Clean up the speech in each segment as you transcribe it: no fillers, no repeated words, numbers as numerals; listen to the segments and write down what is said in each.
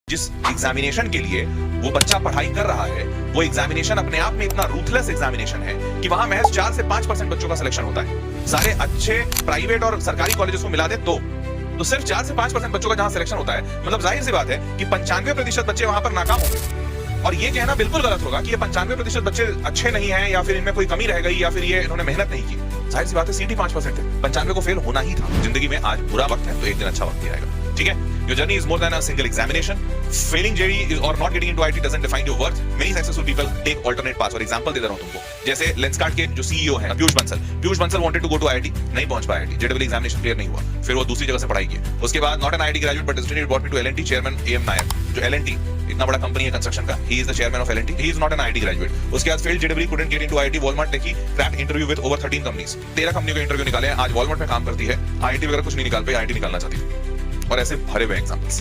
जिस एग्जामिनेशन के लिए वो बच्चा पढ़ाई कर रहा है, वो एग्जामिनेशन अपने आप में इतना रूथलेस एग्जामिनेशन है कि वहां महज 4 से 5% बच्चों का सिलेक्शन होता है। सारे अच्छे प्राइवेट और सरकारी कॉलेजेस को मिला दे तो सिर्फ 4 से 5% बच्चों का जहां सिलेक्शन होता है, मतलब जाहिर सी बात है कि 95% बच्चे वहां पर नाकाम होंगे। और ये कहना बिल्कुल गलत होगा कि ये 95% बच्चे अच्छे नहीं हैं या फिर इनमें कोई कमी रह गई या फिर ये इन्होंने मेहनत नहीं की। जाहिर सी बात है सीटी 5% है, 95 को फेल होना ही था। जिंदगी में आज बुरा वक्त है तो एक दिन अच्छा वक्त भी आएगा। ठीक है, your journey is more than a single examination. Failing JEE or not getting into IT doesn't define your worth. Many successful people take alternate paths. और एग्जांपल दे रहा हूं तुमको, जैसे लेंसकार्ट के जो सीईओ हैं Piyush Bansal wanted to go to IIT, नहीं पहुंच पाया IIT, JEE एग्जामिनेशन क्लियर नहीं हुआ, फिर वो दूसरी जगह से पढ़ाई की। उसके बाद not an IIT graduate but destiny brought me to L&T chairman AM Nair, जो L&T इतना बड़ा कंपनी है कंस्ट्रक्शन का, he is the chairman of L&T, he is not an IIT graduate. उसके बाद failed JEE couldn't get into IIT, Walmart techy cracked interview with over 13 companies, 13 कंपनियों के interview निकाले हैं, आज Walmart में काम करती है, IIT वगैरह कुछ नहीं निकाल पाई, IIT निकालना चाहती है। और ऐसे भरे हुए एग्जाम्पल्स।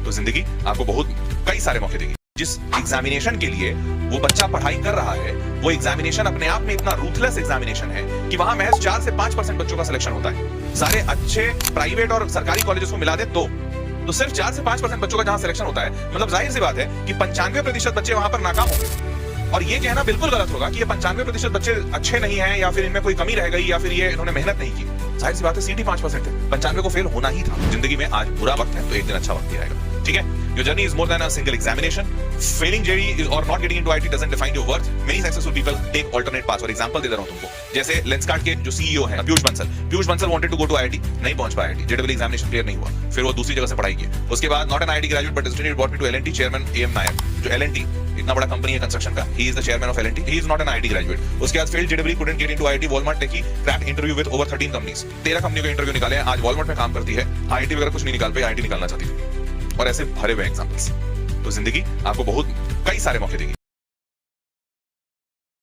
तो जिंदगी आपको बहुत कई सारे मौके देगी। जिस एग्जामिनेशन के लिए वो बच्चा पढ़ाई कर रहा है, वो एग्जामिनेशन अपने आप में इतना रूथलेस एग्जामिनेशन है कि वहां महज 4 से 5% बच्चों का सिलेक्शन होता है। सारे अच्छे प्राइवेट और सरकारी कॉलेजेस को मिला दे तो सिर्फ 4 से 5% बच्चों का जहां सिलेक्शन होता है, मतलब जाहिर सी बात है कि 95% बच्चे वहां पर नाकाम होंगे। और ये कहना बिल्कुल गलत होगा कि ये 95% बच्चे अच्छे नहीं हैं या फिर इनमें कोई कमी रह गई या फिर ये इन्होंने मेहनत नहीं की। जाहिर सी बात है सीटी 5% है, 95 को फेल होना ही था। जिंदगी में आज बुरा वक्त है तो एक दिन अच्छा वक्त भी आएगा। ठीक है, your journey is more than a single examination. Failing JEE or not getting into IT doesn't define your worth. Many successful people take alternate paths. और एग्जांपल दे रहा हूं तुमको, जैसे लेंसकार्ट के जो सीईओ हैं Piyush Bansal wanted to go to IIT, नहीं पहुंच पाया IIT, JEE एग्जामिनेशन क्लियर नहीं हुआ, फिर वो दूसरी जगह से पढ़ाई की। उसके बाद not an IIT graduate but destiny brought me to L&T chairman AM Nair, जो L&T इतना बड़ा कंपनी है कंस्ट्रक्शन का, he is the chairman of L&T, he is not an IIT graduate. उसके बाद failed JEE couldn't get into IIT, Walmart techy cracked interview with over 13 companies, 13 कंपनियों के interview निकाले हैं, आज Walmart में काम करती है, IIT वगैरह कुछ नहीं निकाल पाई, IIT निकालना चाहती है। और ऐसे भरे हुए एग्जाम्पल्स। तो जिंदगी आपको बहुत कई सारे मौके देगी।